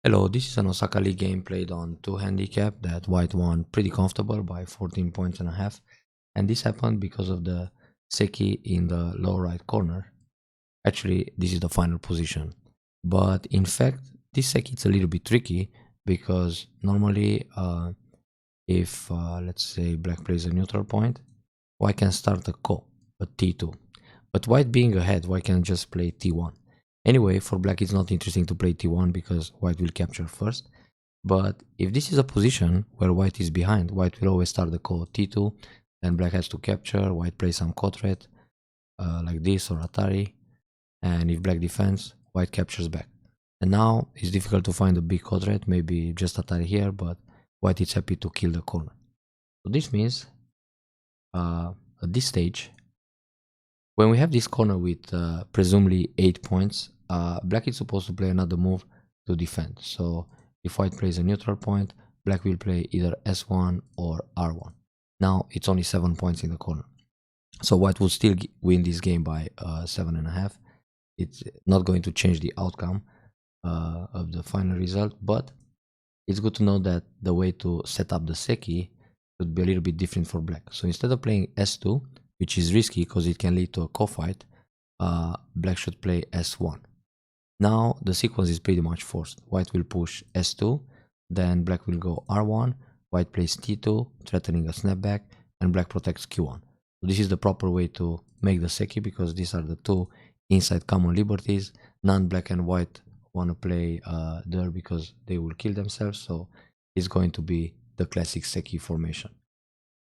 Hello, this is an Osaka League game played on 2 handicap that white won pretty comfortable by 14 points and a half. And this happened because of the Seki in the lower right corner. Actually, this is the final position. But in fact, this Seki is a little bit tricky because normally if let's say black plays a neutral point, white can start a ko, a t2. But white being ahead, white can just play t1. Anyway, for black it's not interesting to play t1 because white will capture first. But if this is a position where white is behind, white will always start the ko t2, then black has to capture, white plays some ko threat like this or Atari, and if black defends, white captures back. And now it's difficult to find a big ko threat, maybe just Atari here, but white is happy to kill the corner. So this means at this stage, when we have this corner with presumably 8 points, black is supposed to play another move to defend. So if white plays a neutral point, black will play either s1 or r1. Now it's only 7 points in the corner. So white will still win this game by 7.5. It's not going to change the outcome of the final result, but it's good to know that the way to set up the Seki would be a little bit different for black. So instead of playing s2, which is risky because it can lead to a co-fight, black should play s1. Now the sequence is pretty much forced. White will push s2, then black will go r1, white plays t2, threatening a snapback, and black protects q1. So this is the proper way to make the Seki because these are the two inside common liberties. None black and white want to play there because they will kill themselves, so it's going to be the classic Seki formation.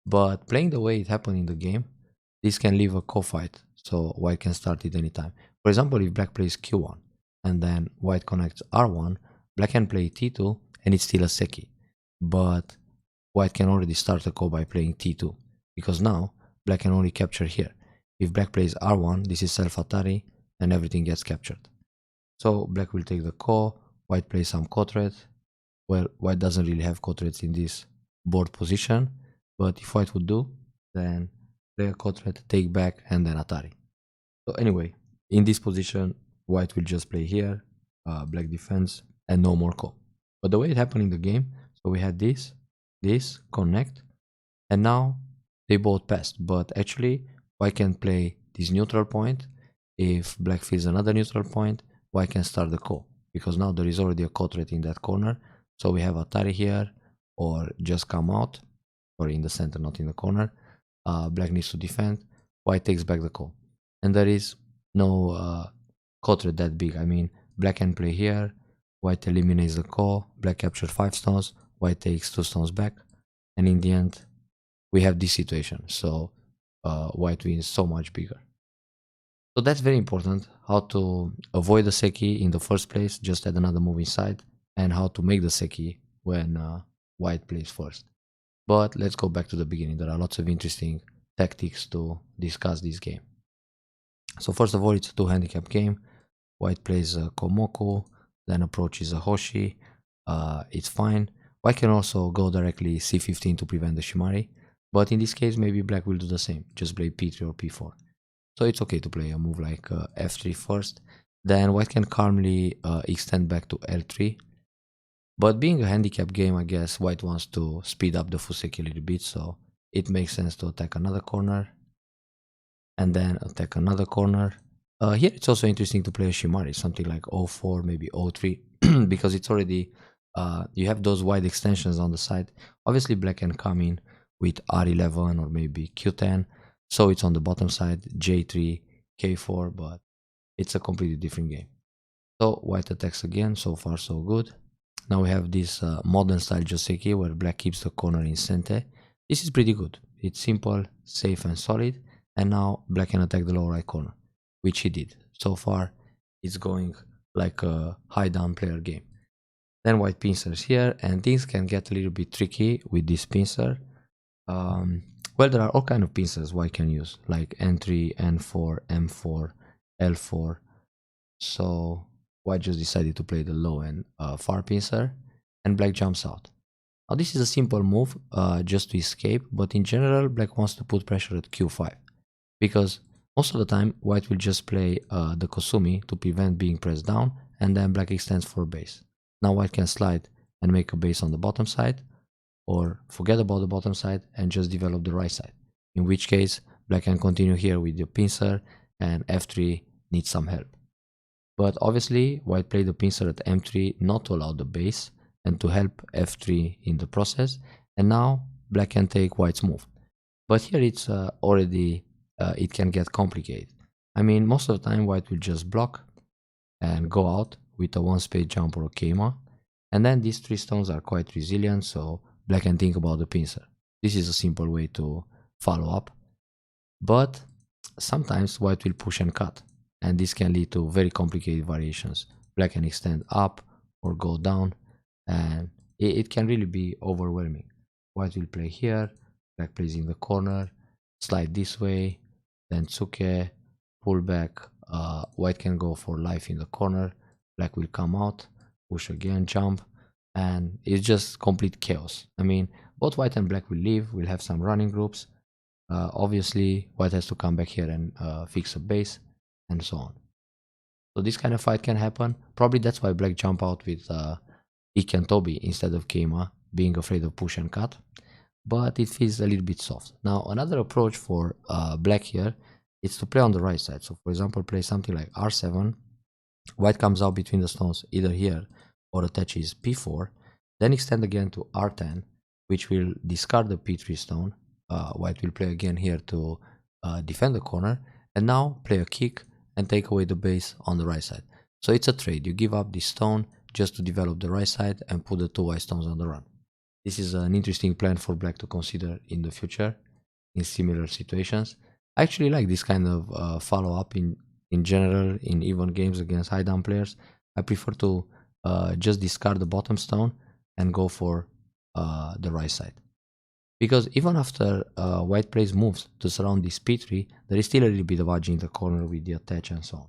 But playing the way it happened in the game, this can leave a co-fight, so white can start it anytime. For example, if black plays q1 and then white connects r1, black can play t2 and it's still a Seki. But white can already start a ko by playing t2 because now black can only capture here. If black plays r1, this is self-Atari and everything gets captured. So black will take the ko, white plays some ko threat. Well, white doesn't really have ko threats in this board position, but if white would do, then play a ko threat, take back, and then Atari. So anyway, in this position, white will just play here, black defends, and no more ko. But the way it happened in the game, so we had this, connect, and now they both passed. But actually, white can play this neutral point. If black fills another neutral point, white can start the ko, because now there is already a ko threat in that corner. So we have Atari here, or just come out, or in the center, not in the corner. Black needs to defend, white takes back the ko. And there is no ko threat that big. I mean, black can play here, white eliminates the ko, black captures 5 stones, white takes 2 stones back, and in the end, we have this situation. So white wins so much bigger. So that's very important, how to avoid the Seki in the first place, just add another move inside, and how to make the Seki when white plays first. But let's go back to the beginning. There are lots of interesting tactics to discuss this game. So first of all, it's a 2 handicap game. White plays a Komoku, then approaches a Hoshi. It's fine. White can also go directly c15 to prevent the Shimari, but in this case maybe black will do the same, just play p3 or p4. So it's okay to play a move like f3 first. Then white can calmly extend back to l3. But being a handicap game, I guess white wants to speed up the Fuseki a little bit, so it makes sense to attack another corner and then attack another corner. Here it's also interesting to play a Shimari, something like o4, maybe o3, because it's already, you have those wide extensions on the side. Obviously black can come in with r11 or maybe q10, so it's on the bottom side, j3, k4, but it's a completely different game. So white attacks again, so far so good. Now we have this modern style Joseki where black keeps the corner in Sente. This is pretty good. It's simple, safe and solid. And now black can attack the lower right corner, which he did. So far it's going like a high down player game. Then white pincers here, and things can get a little bit tricky with this pincer. Well, there are all kinds of pincers white can use, like n3, n4, m4, l4. So white just decided to play the low and far pincer, and black jumps out. Now this is a simple move just to escape, but in general black wants to put pressure at q5, because most of the time white will just play the Kosumi to prevent being pressed down, and then black extends for base. Now white can slide and make a base on the bottom side, or forget about the bottom side and just develop the right side. In which case, black can continue here with the pincer, and f3 needs some help. But obviously, white played the pincer at m3 not to allow the base and to help f3 in the process. And now black can take white's move. But here it's already, it can get complicated. I mean, most of the time white will just block and go out with a one space jump or a keima. And then these three stones are quite resilient, so black can think about the pincer. This is a simple way to follow up. But sometimes white will push and cut, and this can lead to very complicated variations. Black can extend up or go down, and it can really be overwhelming. White will play here, black plays in the corner, slide this way, then tsuke, pull back. White can go for life in the corner, black will come out, push again, jump, and it's just complete chaos. I mean, both white and black will leave, we'll have some running groups. Obviously, white has to come back here and fix a base, and so on. So this kind of fight can happen. Probably that's why black jump out with Iki and Tobi instead of Keima, being afraid of push and cut. But it feels a little bit soft. Now, another approach for black here is to play on the right side. So, for example, play something like r7. White comes out between the stones, either here or attaches p4. Then extend again to r10, which will discard the p3 stone. White will play again here to defend the corner. And now play a kick and take away the base on the right side. So it's a trade. You give up this stone just to develop the right side and put the two white stones on the run. This is an interesting plan for black to consider in the future in similar situations. I actually like this kind of follow-up in general in even games against high down players. I prefer to just discard the bottom stone and go for the right side. Because even after white plays moves to surround this p3, there is still a little bit of agi in the corner with the attach and so on.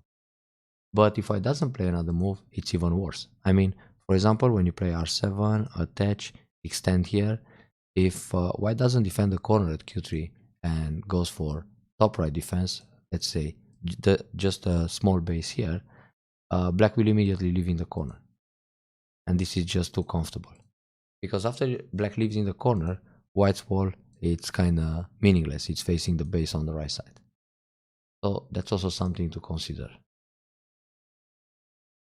But if white doesn't play another move, it's even worse. I mean, for example, when you play r7, attach, extend here, if white doesn't defend the corner at q3 and goes for top right defense, let's say just a small base here, black will immediately leave in the corner. And this is just too comfortable. Because after black leaves in the corner, white's wall, it's kind of meaningless. It's facing the base on the right side. So that's also something to consider.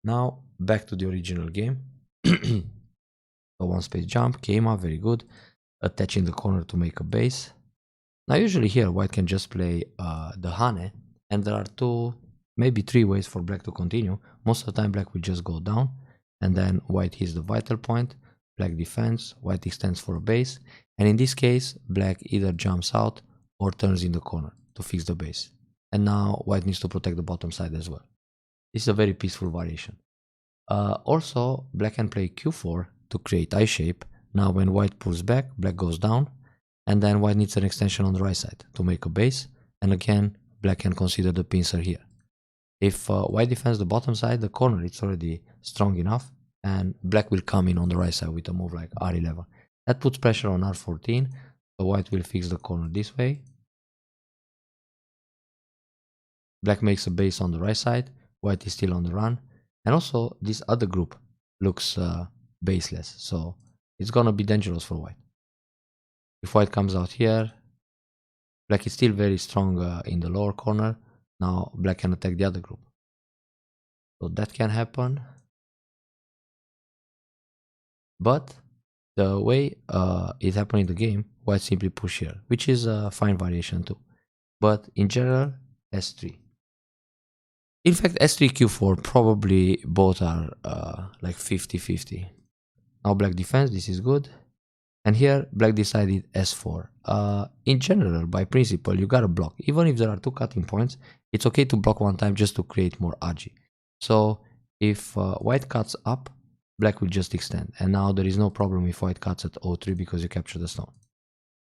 Now back to the original game. So one space jump, keima, very good. Attaching the corner to make a base. Now usually here white can just play the hane, and there are two, maybe three ways for black to continue. Most of the time black will just go down, and then white hits the vital point, black defends, white extends for a base, and in this case black either jumps out or turns in the corner to fix the base. And now white needs to protect the bottom side as well. This is a very peaceful variation. Also, black can play q4 to create I shape. Now when white pulls back, black goes down, and then white needs an extension on the right side to make a base, and again black can consider the pincer here. If white defends the bottom side, the corner it's already strong enough, and black will come in on the right side with a move like r11. That puts pressure on r14, so white will fix the corner this way. Black makes a base on the right side, white is still on the run, and also this other group looks baseless, so it's gonna be dangerous for white. If white comes out here, black is still very strong in the lower corner. Now black can attack the other group, so that can happen. But the way it happened in the game, white simply push here, which is a fine variation too. But in general, s3. In fact, s3, q4, probably both are like 50-50. Now black defends, this is good. And here, black decided s4. In general, by principle, you gotta block. Even if there are two cutting points, it's okay to block one time just to create more agi. So if white cuts up, black will just extend. And now there is no problem if white cuts at o3 because you capture the stone.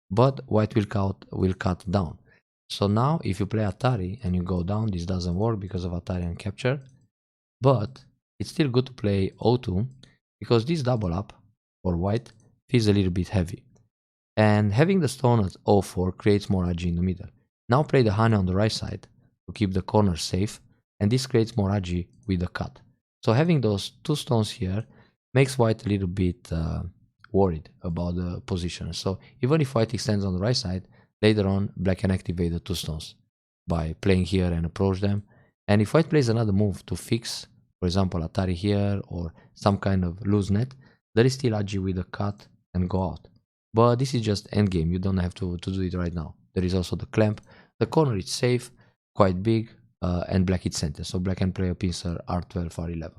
But white will cut down. So now if you play Atari and you go down, this doesn't work because of Atari and capture. But it's still good to play o2 because this double up for white feels a little bit heavy. And having the stone at o4 creates more agi in the middle. Now play the hane on the right side to keep the corner safe, and this creates more agi with the cut. So having those two stones here makes white a little bit worried about the position. So even if white extends on the right side, later on black can activate the two stones by playing here and approach them. And if white plays another move to fix, for example, Atari here or some kind of loose net, there is still Agi with a cut and go out. But this is just endgame, you don't have to do it right now. There is also the clamp. The corner is safe, quite big, and black is center. So black can play a pincer R12, R11.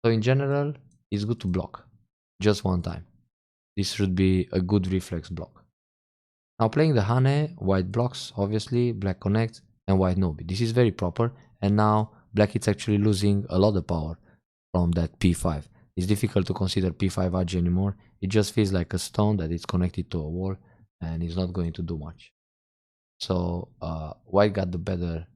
So in general, it's good to block just one time. This should be a good reflex block. Now playing the Hane, white blocks, obviously, black connects, and white Nobi. This is very proper, and now black is actually losing a lot of power from that P5. It's difficult to consider P5 Agi anymore. It just feels like a stone that is connected to a wall, and is not going to do much. So white got the better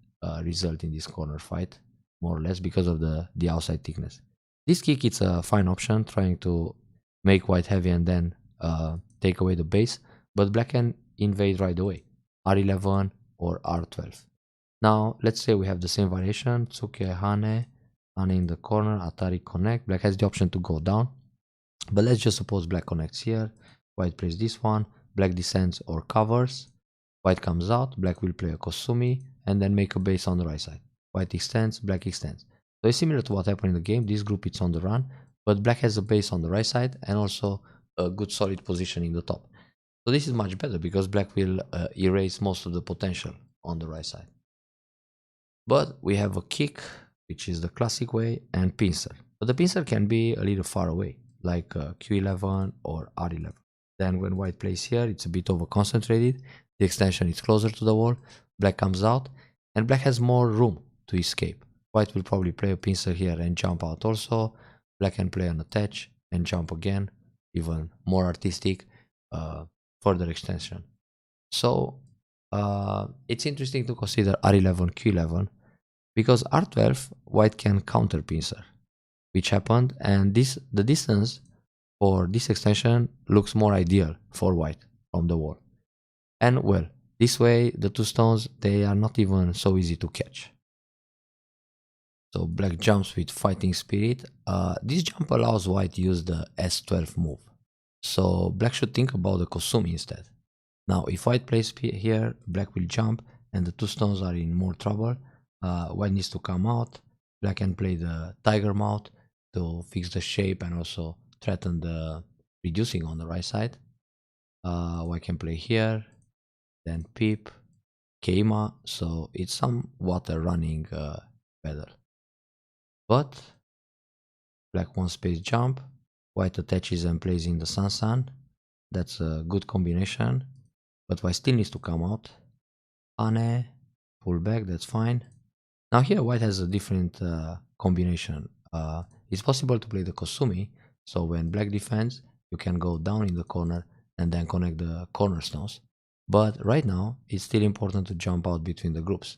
result in this corner fight, more or less, because of the outside thickness. This kick, it's a fine option, trying to make white heavy and then take away the base, but black can invade right away, R11 or R12. Now, let's say we have the same variation, Tsuke Hane, Hane in the corner, Atari connect, black has the option to go down, but let's just suppose black connects here, white plays this one, black descends or covers, white comes out, black will play a Kosumi, and then make a base on the right side. White extends, black extends. So it's similar to what happened in the game. This group is on the run, but black has a base on the right side and also a good solid position in the top. So this is much better because black will erase most of the potential on the right side. But we have a kick, which is the classic way, and pincer. But the pincer can be a little far away, like Q11 or R11. Then when white plays here, it's a bit over concentrated. The extension is closer to the wall. Black comes out, and black has more room to escape. White will probably play a pincer here and jump out also. Black can play an attach and jump again, even more artistic, further extension. So it's interesting to consider R11, Q11, because R12, white can counter pincer, which happened, and the distance for this extension looks more ideal for white from the wall. And well, this way the two stones, they are not even so easy to catch. So black jumps with fighting spirit. This jump allows white to use the S12 move. So black should think about the Kosumi instead. Now if white plays here, black will jump and the two stones are in more trouble. White needs to come out. Black can play the tiger mouth to fix the shape and also threaten the reducing on the right side. White can play here, then peep, Keima, so it's somewhat a running battle. But black one space jump, white attaches and plays in the Sansan. That's a good combination, but white still needs to come out. Ane, pull back, that's fine. Now here white has a different combination. It's possible to play the Kosumi, so when black defends, you can go down in the corner and then connect the cornerstones. But right now, it's still important to jump out between the groups.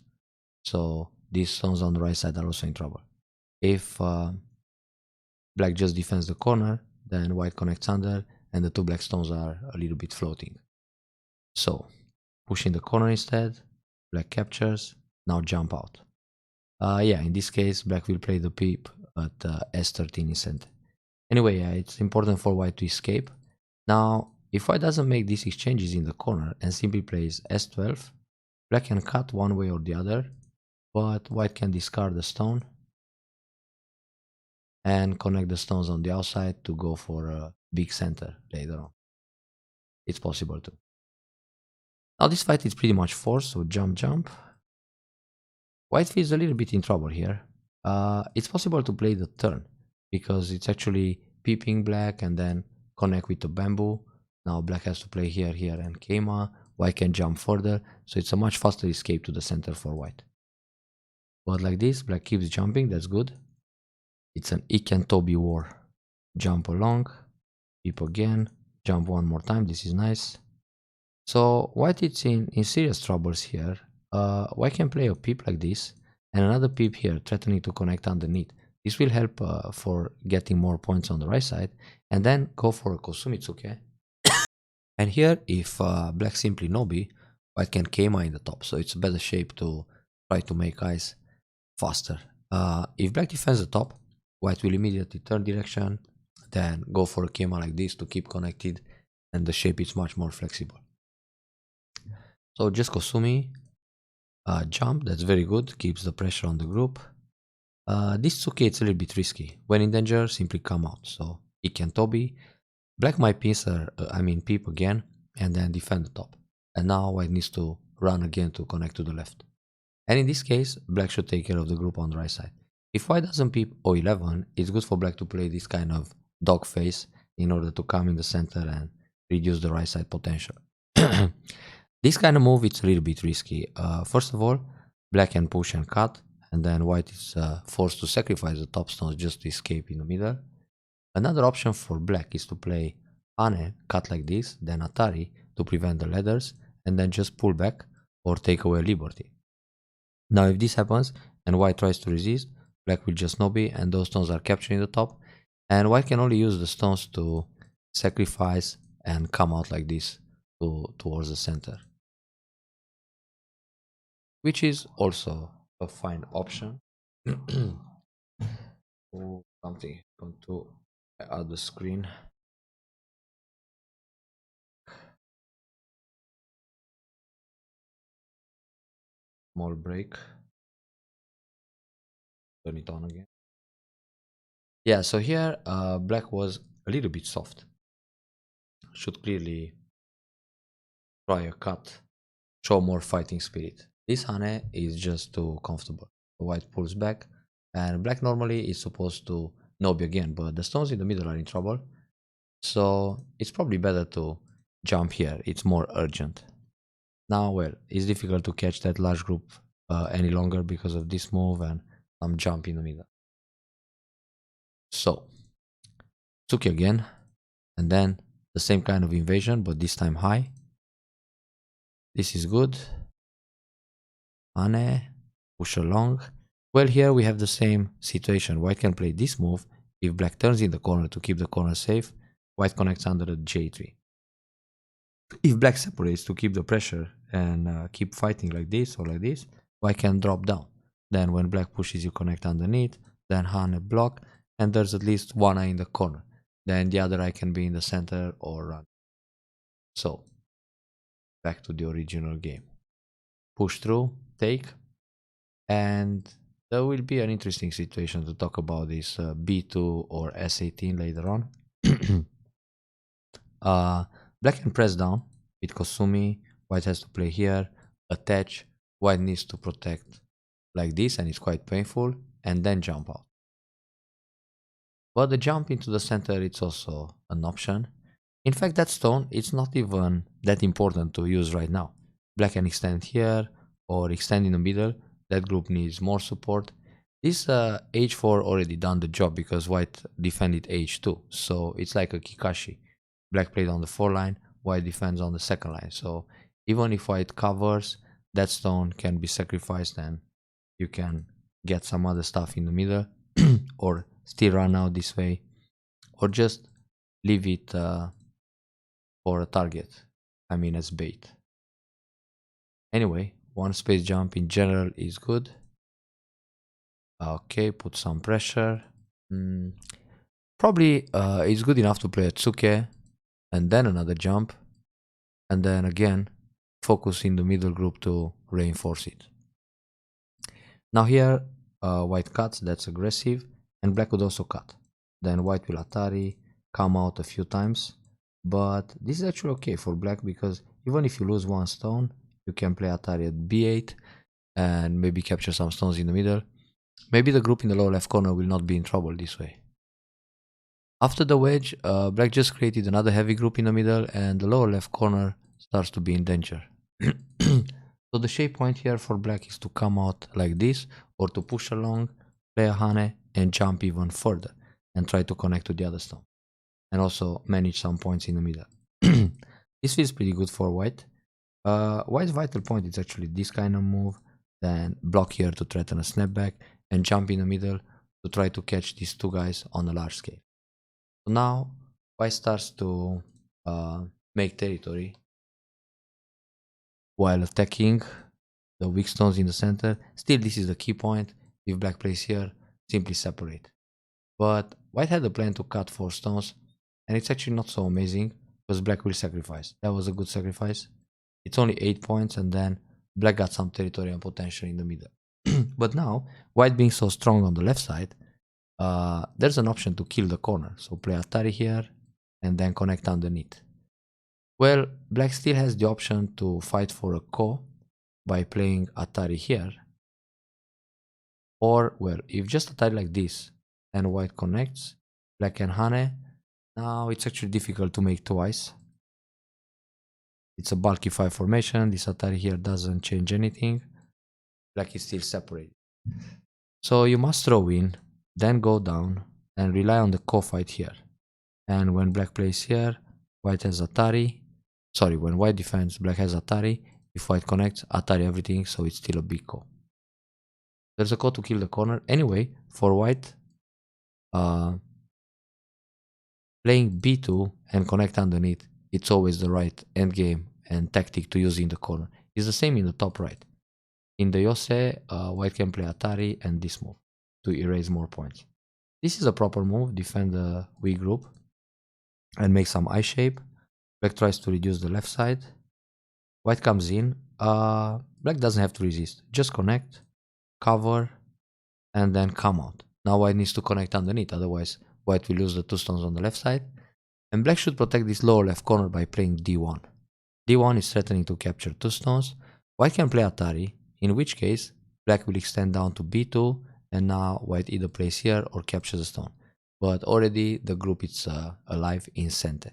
So these stones on the right side are also in trouble. If black just defends the corner, then white connects under and the two black stones are a little bit floating. So pushing the corner instead, black captures, now jump out. Yeah, in this case, black will play the peep at S13 in center. Anyway, it's important for white to escape. Now, if white doesn't make these exchanges in the corner and simply plays S12, black can cut one way or the other, but white can discard the stone and connect the stones on the outside to go for a big center later on. It's possible too. Now this fight is pretty much forced, so jump, jump. White feels a little bit in trouble here. It's possible to play the turn, because it's actually peeping black and then connect with the bamboo. Now black has to play here, here, and Keima. White can jump further, so it's a much faster escape to the center for white. But like this, black keeps jumping, that's good. It's an Iken Tobi war. Jump along, peep again, jump one more time, this is nice. So white is in serious troubles here. White can play a peep like this, and another peep here, threatening to connect underneath. This will help for getting more points on the right side, and then go for a Kosumitsuke. And here, if black simply Nobi, white can Keima in the top, so it's a better shape to try to make eyes faster. If black defends the top, White will immediately turn direction, then go for a kema like this to keep connected, and the shape is much more flexible. So just Kosumi, jump, that's very good, keeps the pressure on the group. This Tsuke it's a little bit risky. When in danger, simply come out. So he can Toby. Black might pincer, peep again, and then defend the top. And now White needs to run again to connect to the left. And in this case, Black should take care of the group on the right side. If White doesn't peep O11, it's good for Black to play this kind of dog face in order to come in the center and reduce the right side potential. This kind of move, it's a little bit risky. First of all, Black can push and cut, and then White is forced to sacrifice the top stones just to escape in the middle. Another option for Black is to play Hane, cut like this, then Atari to prevent the ladders, and then just pull back or take away Liberty. Now if this happens and White tries to resist, Black will just Nobi and those stones are capturing the top, and White can only use the stones to sacrifice and come out like this towards the center, which is also a fine option. Oh, something happened to my other screen. Small break. Turn it on again. Yeah, so here Black was a little bit soft. Should clearly try a cut, show more fighting spirit. This Hane is just too comfortable. White pulls back, and Black normally is supposed to Nobi again, but the stones in the middle are in trouble. So it's probably better to jump here, it's more urgent. Now, well, it's difficult to catch that large group any longer because of this move and some jump in the middle. So, Tsuki again, and then the same kind of invasion, but this time high. This is good. Ane, push along. Well, here we have the same situation. White can play this move. If Black turns in the corner to keep the corner safe, White connects under the J3. If Black separates to keep the pressure and keep fighting like this or like this, White can drop down. Then when Black pushes, you connect underneath, then Hane block, and there's at least one eye in the corner. Then the other eye can be in the center or run. So, back to the original game. Push through, take, and there will be an interesting situation to talk about this B2 or S18 later on. Black can press down with Kosumi. White has to play here, attach. White needs to protect like this, and it's quite painful, and then jump out. But the jump into the center, it's also an option. In fact, that stone, it's not even that important to use right now. Black can extend here or extend in the middle. That group needs more support. This H4 already done the job because White defended H2. So it's like a Kikashi. Black played on the 4 line, White defends on the 2nd line. So even if White covers, that stone can be sacrificed and you can get some other stuff in the middle or still run out this way or just leave it for a target, as bait. Anyway, one space jump in general is good. Okay, put some pressure. Probably it's good enough to play a Tsuke and then another jump, and then again focus in the middle group to reinforce it. Now here White cuts, that's aggressive, and Black would also cut. Then White will Atari, come out a few times, but this is actually okay for Black because even if you lose one stone, you can play Atari at B8 and maybe capture some stones in the middle. Maybe the group in the lower left corner will not be in trouble this way. After the wedge, Black just created another heavy group in the middle and the lower left corner starts to be in danger. So the shape point here for Black is to come out like this or to push along, play a Hane and jump even further and try to connect to the other stone. And also manage some points in the middle. This feels pretty good for White. White's vital point is actually this kind of move, then block here to threaten a snapback and jump in the middle to try to catch these two guys on a large scale. So now White starts to make territory while attacking the weak stones in the center. Still, this is the key point. If Black plays here, simply separate. But white had a plan to cut 4 stones, and it's actually not so amazing because black will sacrifice. That was a good sacrifice. It's only 8 points, and then black got some territory and potential in the middle. But now, white being so strong on the left side, there's an option to kill the corner. So play Atari here, and then connect underneath. Well, black still has the option to fight for a ko by playing Atari here. Or, well, if just Atari like this, and white connects, black can Hane. Now it's actually difficult to make twice. It's a bulky 5 formation. This Atari here doesn't change anything. Black is still separated. So you must throw in, then go down, and rely on the ko fight here. And when black plays here, white has Atari. Sorry, when white defends, black has Atari. If white connects, Atari everything, so it's still a big ko. There's a ko to kill the corner. Anyway, for white, playing b2 and connect underneath, it's always the right endgame and tactic to use in the corner. It's the same in the top right. In the Yose, white can play Atari and this move to erase more points. This is a proper move, defend the weak group and make some I shape. Black tries to reduce the left side. White comes in. Black doesn't have to resist. Just connect, cover, and then come out. Now white needs to connect underneath, otherwise white will lose the 2 stones on the left side. And black should protect this lower left corner by playing d1. d1 is threatening to capture 2 stones. White can play Atari, in which case black will extend down to b2, and now white either plays here or captures a stone. But already the group is alive in center.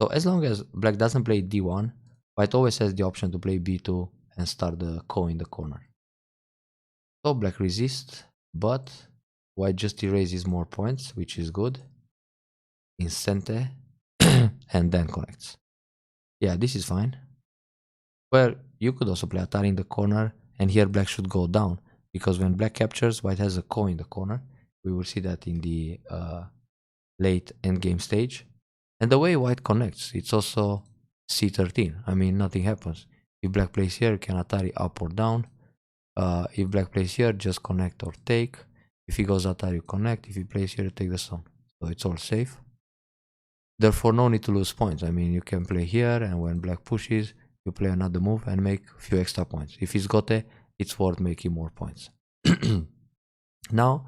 So as long as black doesn't play d1, white always has the option to play b2 and start the ko in the corner. So black resists, but white just erases more points, which is good. In center, and then connects. Yeah, this is fine. Well, you could also play Atari in the corner, and here black should go down, because when black captures, white has a ko in the corner. We will see that in the late endgame stage. And the way white connects, it's also c13. I mean, nothing happens. If black plays here, you can Atari up or down. If black plays here, just connect or take. If he goes Atari, you connect. If he plays here, you take the stone. So it's all safe. Therefore, no need to lose points. I mean, you can play here, and when black pushes, you play another move and make a few extra points. If he's gote, it's worth making more points. Now,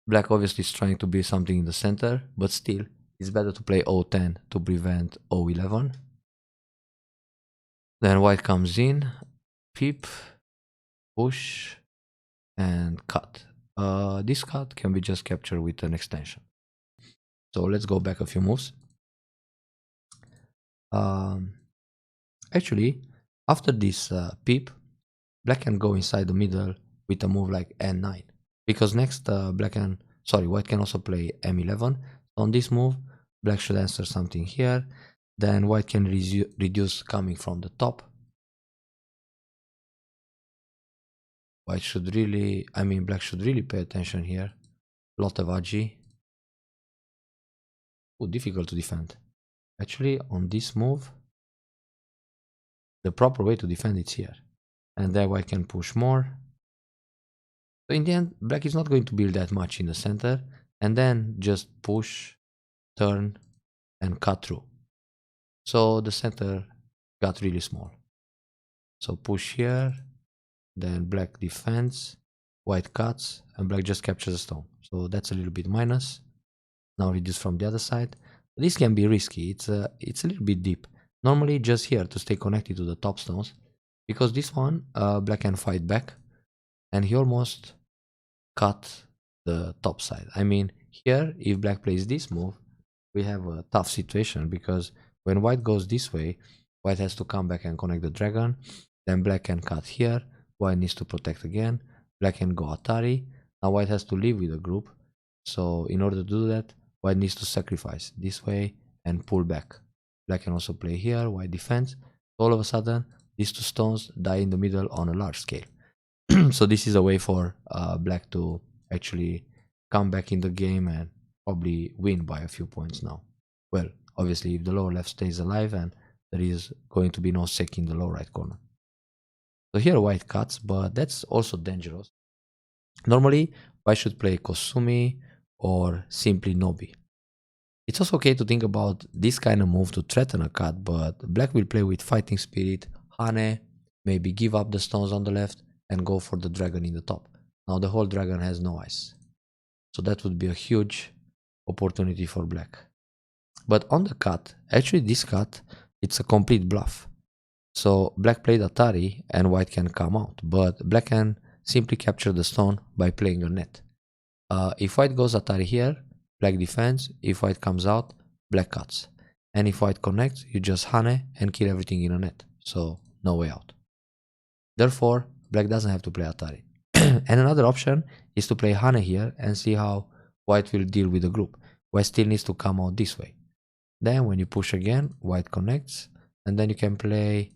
black obviously is trying to be something in the center, but still, it's better to play O10 to prevent O11. Then white comes in, peep, push, and cut. This cut can be just captured with an extension. So let's go back a few moves. Actually, after this peep, black can go inside the middle with a move like n9, because next white can also play m11. On this move, black should answer something here. Then white can reduce coming from the top. Black should really pay attention here. Lot of Aji. Oh, difficult to defend. Actually, on this move, the proper way to defend is here. And then white can push more. So in the end, black is not going to build that much in the center. And then just push, turn, and cut through. So the center got really small. So push here, then black defends, white cuts, and black just captures a stone. So that's a little bit minus. Now reduce from the other side. This can be risky. It's a little bit deep. Normally just here to stay connected to the top stones, because this one black can fight back, and he almost cut the top side. I mean, here if black plays this move, we have a tough situation, because when white goes this way, white has to come back and connect the dragon. Then black can cut here. White needs to protect again. Black can go Atari. Now white has to leave with the group. So in order to do that, white needs to sacrifice this way and pull back. Black can also play here. White defends. All of a sudden, these 2 stones die in the middle on a large scale. So this is a way for black to actually come back in the game and probably win by a few points now. Well, obviously, if the lower left stays alive and there is going to be no sec in the lower right corner. So here white cuts, but that's also dangerous. Normally, white should play Kosumi or simply no b. It's also okay to think about this kind of move to threaten a cut, but black will play with fighting spirit, hane, maybe give up the stones on the left and go for the dragon in the top. Now the whole dragon has no eyes, so that would be a huge opportunity for black. But on the cut, actually this cut, it's a complete bluff. So black played Atari and white can come out, but black can simply capture the stone by playing a net. If white goes Atari here, black defends. If white comes out, black cuts. And if white connects, you just hane and kill everything in a net. So no way out. Therefore, black doesn't have to play Atari. And another option is to play hane here and see how white will deal with the group. White still needs to come out this way. Then when you push again, white connects, and then you can play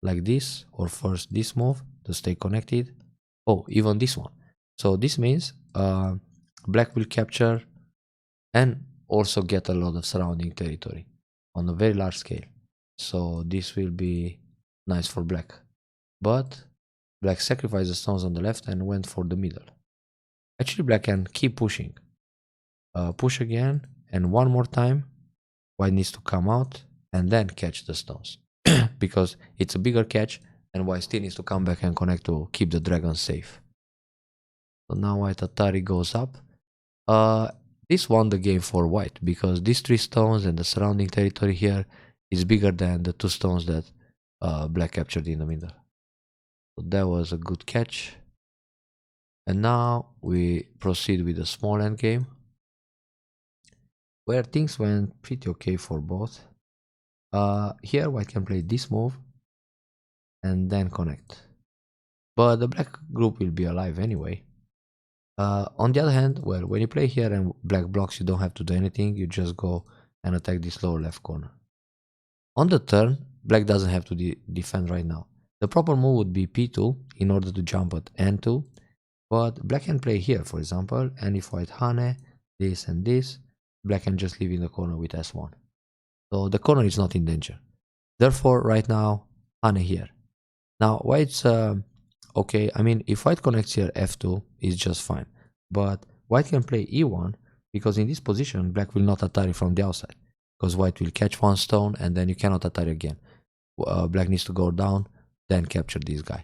like this, or first this move to stay connected. Oh, even this one. So this means black will capture and also get a lot of surrounding territory on a very large scale. So this will be nice for black. But black sacrificed the stones on the left and went for the middle. Actually, black can keep pushing. Push again, and one more time, white needs to come out and then catch the stones. Because it's a bigger catch, and white still needs to come back and connect to keep the dragon safe. So now white Atari goes up. This won the game for white, because these 3 stones and the surrounding territory here is bigger than the 2 stones that black captured in the middle. So that was a good catch. And now we proceed with the small end game, where things went pretty okay for both. Here white can play this move and then connect, but the black group will be alive anyway. On the other hand, well, when you play here and black blocks, you don't have to do anything, you just go and attack this lower left corner. On the turn, black doesn't have to defend right now. The proper move would be p2 in order to jump at n2, but black can play here, for example, and if white hane this and this, black can just leave in the corner with s1. So the corner is not in danger. Therefore, right now, hane here. Now, white's okay. I mean, if white connects here, f2 is just fine. But white can play e1, because in this position, black will not Atari from the outside, because white will catch 1 stone and then you cannot Atari again. Black needs to go down, then capture this guy.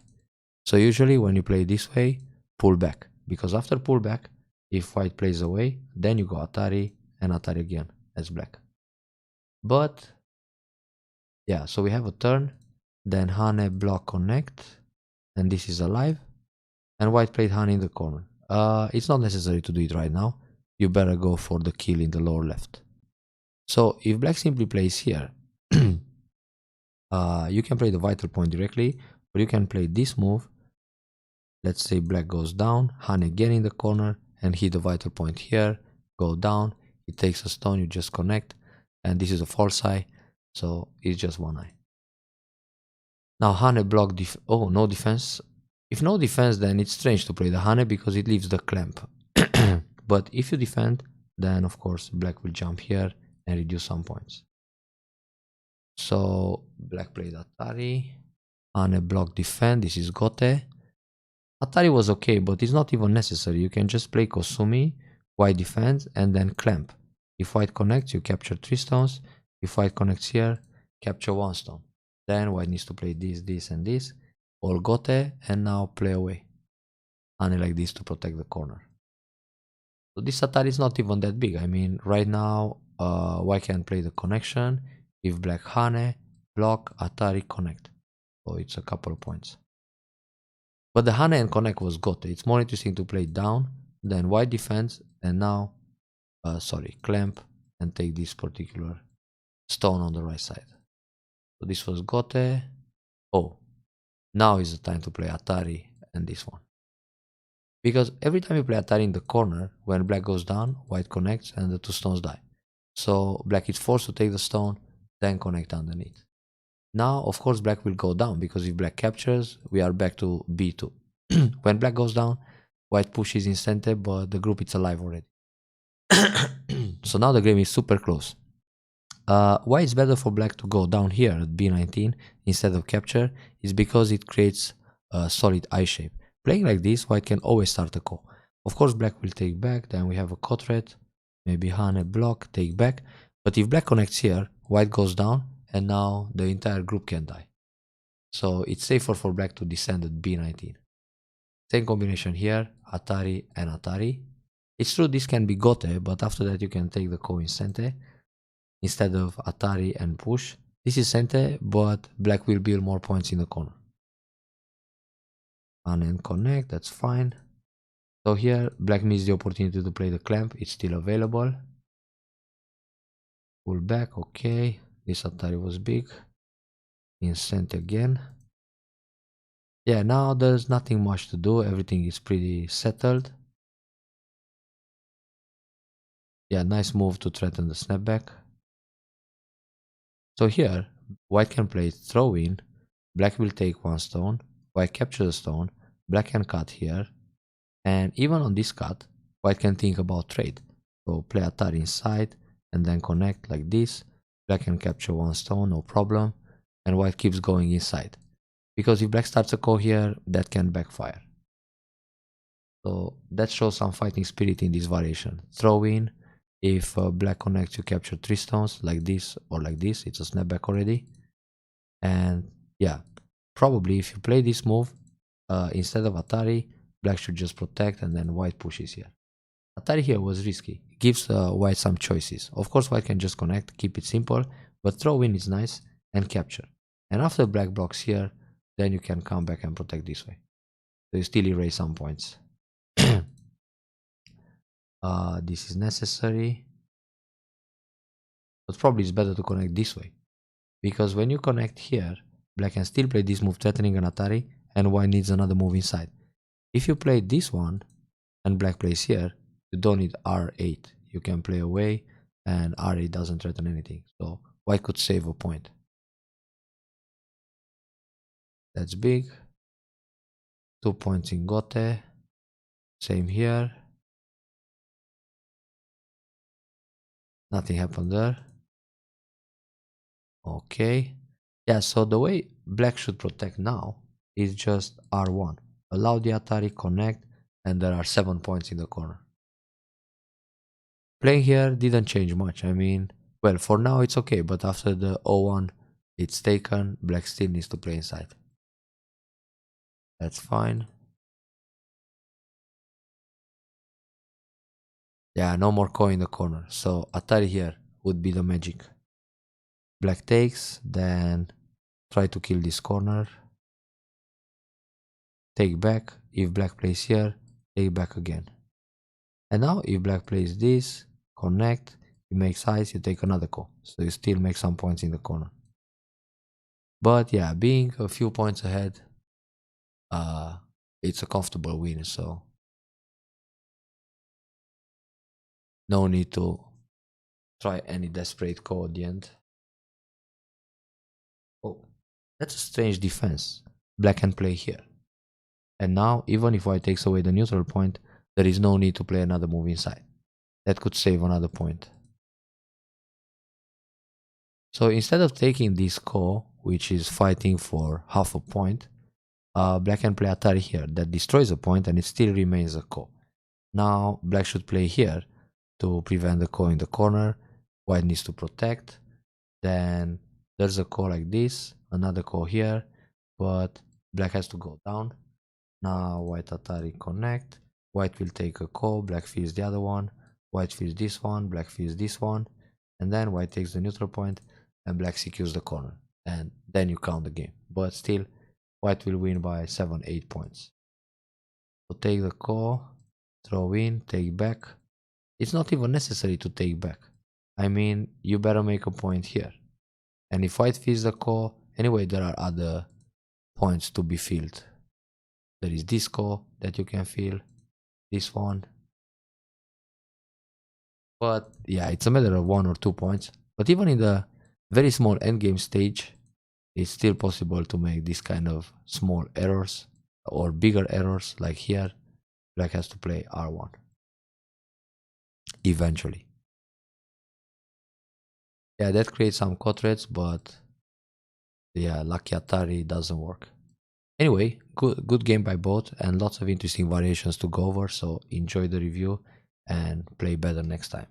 So usually when you play this way, pull back, because after pull back, if white plays away, then you go Atari and Atari again as black. But yeah, so we have a turn, then hane block connect, and this is alive, and white played hane in the corner. It's not necessary to do it right now. You better go for the kill in the lower left. So if black simply plays here, you can play the vital point directly, or you can play this move. Let's say black goes down, hane again in the corner, and hit the vital point here, go down, it takes a stone, you just connect, and this is a false eye, so it's just 1 eye. Now hane block oh, no defense. If no defense, then it's strange to play the hane because it leaves the clamp. But if you defend, then of course black will jump here and reduce some points. So black played Atari, hane block defend, this is gote. Atari was okay, but it's not even necessary. You can just play Kosumi, white defends, and then clamp. If white connects, you capture 3 stones. If white connects here, capture 1 stone. Then white needs to play this, this, and this, or gote, and now play away. Hane like this to protect the corner. So this Atari is not even that big. I mean, right now, white can play the connection. If black hane, block, Atari, connect. So it's a couple of points. But the hane and connect was gote. It's more interesting to play down, then white defense, and now, clamp, and take this particular stone on the right side. So this was gote. Oh, now is the time to play Atari and this one. Because every time you play Atari in the corner, when black goes down, white connects and the 2 stones die. So black is forced to take the stone, then connect underneath. Now, of course, black will go down, because if black captures, we are back to b2. When black goes down, white pushes instantly, but the group is alive already. So now the game is super close. Why it's better for black to go down here at b19 instead of capture is because it creates a solid I shape. Playing like this, white can always start a call. Of course, black will take back. Then we have a quadrat, maybe Hane block, take back. But if black connects here, white goes down, and now the entire group can die. So it's safer for black to descend at B19. Same combination here, Atari and Atari. It's true this can be Gote, but after that you can take the ko in Sente instead of Atari and push. This is Sente, but black will build more points in the corner. And connect, that's fine. So here, black missed the opportunity to play the clamp. It's still available. Pull back, okay. This Atari was big. Instant again. Yeah, now there's nothing much to do. Everything is pretty settled. Yeah, nice move to threaten the snapback. So here, white can play throw in. Black will take one stone. White captures the stone. Black can cut here. And even on this cut, white can think about trade. So play Atari inside and then connect like this. Black can capture one stone, no problem. And white keeps going inside. Because if black starts a ko here, that can backfire. So that shows some fighting spirit in this variation. Throw in. If black connects, you capture 3 stones like this or like this. It's a snapback already. And yeah, probably if you play this move, instead of Atari, black should just protect and then white pushes here. Atari here was risky. It gives white some choices. Of course, white can just connect, keep it simple, but throw in is nice and capture. And after black blocks here, then you can come back and protect this way. So you still erase some points. This is necessary. But probably it's better to connect this way. Because when you connect here, black can still play this move threatening an Atari, and white needs another move inside. If you play this one, and black plays here, you don't need R8. You can play away, and R8 doesn't threaten anything. So white could save a point. That's big. 2 points in Gote. Same here. Nothing happened there. Okay. Yeah, so the way black should protect now is just R1. Allow the Atari, connect, and there are 7 points in the corner. Playing here didn't change much. I mean, well, for now it's okay, but after the 0-1 it's taken, black still needs to play inside. That's fine. Yeah, no more coin in the corner. So Atari here would be the magic. Black takes, then try to kill this corner. Take back. If black plays here, take back again. And now if black plays this, connect, you make size, you take another ko. So you still make some points in the corner. But yeah, being a few points ahead, it's a comfortable win, so no need to try any desperate ko at the end. Oh, that's a strange defense. Black can play here. And now, even if white takes away the neutral point, there is no need to play another move inside. That could save another point. So instead of taking this ko, which is fighting for half a point, black can play Atari here. That destroys a point and it still remains a ko. Now black should play here to prevent the ko in the corner. White needs to protect. Then there's a ko like this, another ko here, but black has to go down. Now white Atari connect. White will take a ko, black feels the other one. White feels this one, black feels this one. And then white takes the neutral point and black secures the corner. And then you count the game. But still, white will win by 7-8 points. So take the ko, throw in, take back. It's not even necessary to take back. I mean, you better make a point here. And if white feels the ko, anyway, there are other points to be filled. There is this ko that you can fill, this one. But yeah, it's a matter of 1 or 2 points. But even in the very small endgame stage, it's still possible to make this kind of small errors or bigger errors like here. Black has to play R1 eventually. Yeah, that creates some quadrats, but yeah, lucky Atari doesn't work. Anyway, good game by both and lots of interesting variations to go over, so enjoy the review and play better next time.